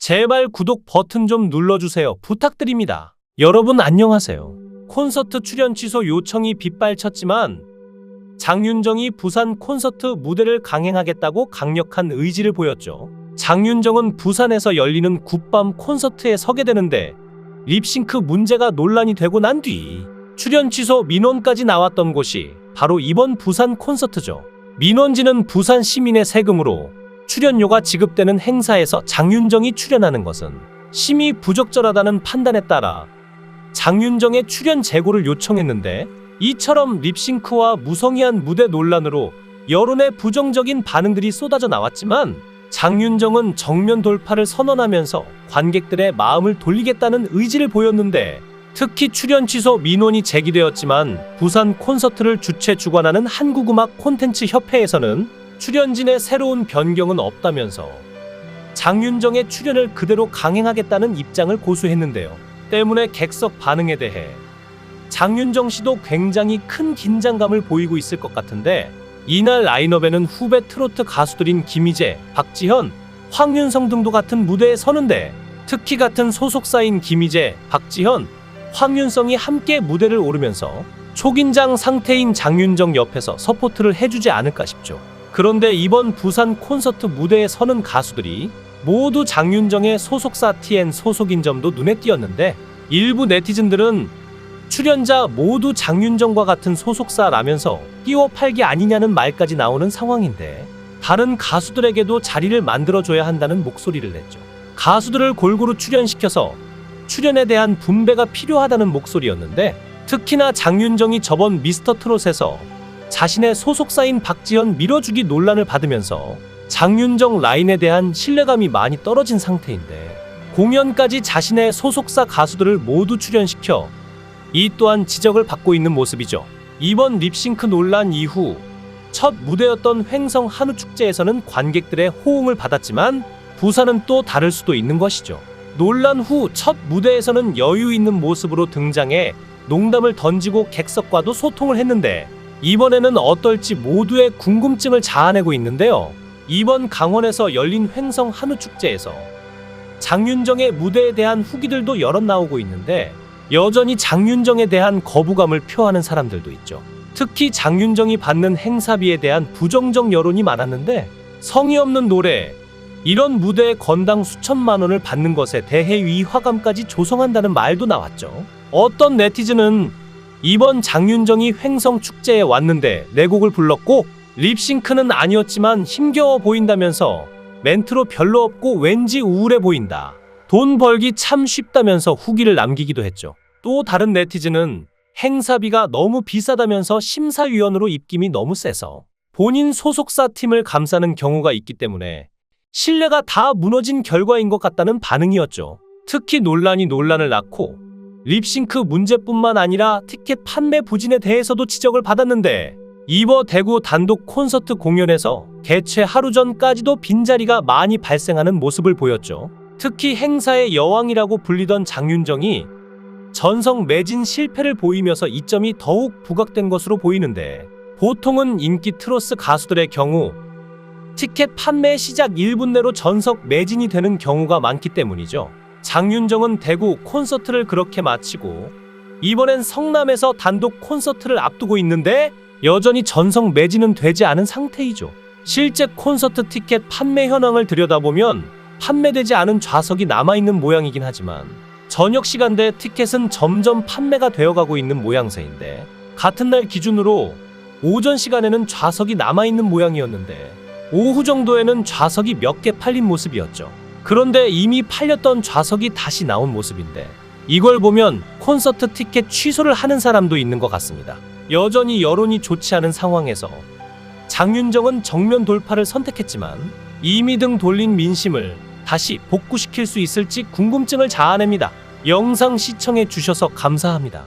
제발 구독 버튼 좀 눌러주세요. 부탁드립니다. 여러분 안녕하세요. 콘서트 출연 취소 요청이 빗발쳤지만 장윤정이 부산 콘서트 무대를 강행하겠다고 강력한 의지를 보였죠. 장윤정은 부산에서 열리는 굿밤 콘서트에 서게 되는데 립싱크 문제가 논란이 되고 난 뒤 출연 취소 민원까지 나왔던 곳이 바로 이번 부산 콘서트죠. 민원지는 부산 시민의 세금으로 출연료가 지급되는 행사에서 장윤정이 출연하는 것은 심히 부적절하다는 판단에 따라 장윤정의 출연 재고를 요청했는데, 이처럼 립싱크와 무성의한 무대 논란으로 여론의 부정적인 반응들이 쏟아져 나왔지만 장윤정은 정면 돌파를 선언하면서 관객들의 마음을 돌리겠다는 의지를 보였는데, 특히 출연 취소 민원이 제기되었지만 부산 콘서트를 주최 주관하는 한국음악 콘텐츠 협회에서는 출연진의 새로운 변경은 없다면서 장윤정의 출연을 그대로 강행하겠다는 입장을 고수했는데요. 때문에 객석 반응에 대해 장윤정 씨도 굉장히 큰 긴장감을 보이고 있을 것 같은데, 이날 라인업에는 후배 트로트 가수들인 김희재, 박지현, 황윤성 등도 같은 무대에 서는데, 특히 같은 소속사인 김희재, 박지현, 황윤성이 함께 무대를 오르면서 초긴장 상태인 장윤정 옆에서 서포트를 해주지 않을까 싶죠. 그런데 이번 부산 콘서트 무대에 서는 가수들이 모두 장윤정의 소속사 TN 소속인 점도 눈에 띄었는데, 일부 네티즌들은 출연자 모두 장윤정과 같은 소속사라면서 띄워 팔기 아니냐는 말까지 나오는 상황인데, 다른 가수들에게도 자리를 만들어줘야 한다는 목소리를 냈죠. 가수들을 골고루 출연시켜서 출연에 대한 분배가 필요하다는 목소리였는데, 특히나 장윤정이 저번 미스터트롯에서 자신의 소속사인 박지현 밀어주기 논란을 받으면서 장윤정 라인에 대한 신뢰감이 많이 떨어진 상태인데, 공연까지 자신의 소속사 가수들을 모두 출연시켜 이 또한 지적을 받고 있는 모습이죠. 이번 립싱크 논란 이후 첫 무대였던 횡성 한우축제에서는 관객들의 호응을 받았지만 부산은 또 다를 수도 있는 것이죠. 논란 후 첫 무대에서는 여유 있는 모습으로 등장해 농담을 던지고 객석과도 소통을 했는데, 이번에는 어떨지 모두의 궁금증을 자아내고 있는데요. 이번 강원에서 열린 횡성 한우축제에서 장윤정의 무대에 대한 후기들도 여럿 나오고 있는데, 여전히 장윤정에 대한 거부감을 표하는 사람들도 있죠. 특히 장윤정이 받는 행사비에 대한 부정적 여론이 많았는데, 성의 없는 노래, 이런 무대에 건당 수천만 원을 받는 것에 대해 위화감까지 조성한다는 말도 나왔죠. 어떤 네티즌은 이번 장윤정이 횡성 축제에 왔는데 내 곡을 불렀고 립싱크는 아니었지만 힘겨워 보인다면서 멘트로 별로 없고 왠지 우울해 보인다, 돈 벌기 참 쉽다면서 후기를 남기기도 했죠. 또 다른 네티즌은 행사비가 너무 비싸다면서 심사위원으로 입김이 너무 세서 본인 소속사 팀을 감싸는 경우가 있기 때문에 신뢰가 다 무너진 결과인 것 같다는 반응이었죠. 특히 논란이 논란을 낳고 립싱크 문제뿐만 아니라 티켓 판매 부진에 대해서도 지적을 받았는데, 이버 대구 단독 콘서트 공연에서 개최 하루 전까지도 빈자리가 많이 발생하는 모습을 보였죠. 특히 행사의 여왕이라고 불리던 장윤정이 전성 매진 실패를 보이면서 이점이 더욱 부각된 것으로 보이는데, 보통은 인기 트로트 가수들의 경우 티켓 판매 시작 1분 내로 전석 매진이 되는 경우가 많기 때문이죠. 장윤정은 대구 콘서트를 그렇게 마치고 이번엔 성남에서 단독 콘서트를 앞두고 있는데 여전히 전석 매진은 되지 않은 상태이죠. 실제 콘서트 티켓 판매 현황을 들여다보면 판매되지 않은 좌석이 남아있는 모양이긴 하지만 저녁 시간대 티켓은 점점 판매가 되어가고 있는 모양새인데, 같은 날 기준으로 오전 시간에는 좌석이 남아있는 모양이었는데 오후 정도에는 좌석이 몇 개 팔린 모습이었죠. 그런데 이미 팔렸던 좌석이 다시 나온 모습인데, 이걸 보면 콘서트 티켓 취소를 하는 사람도 있는 것 같습니다. 여전히 여론이 좋지 않은 상황에서 장윤정은 정면 돌파를 선택했지만 이미 등 돌린 민심을 다시 복구시킬 수 있을지 궁금증을 자아냅니다. 영상 시청해 주셔서 감사합니다.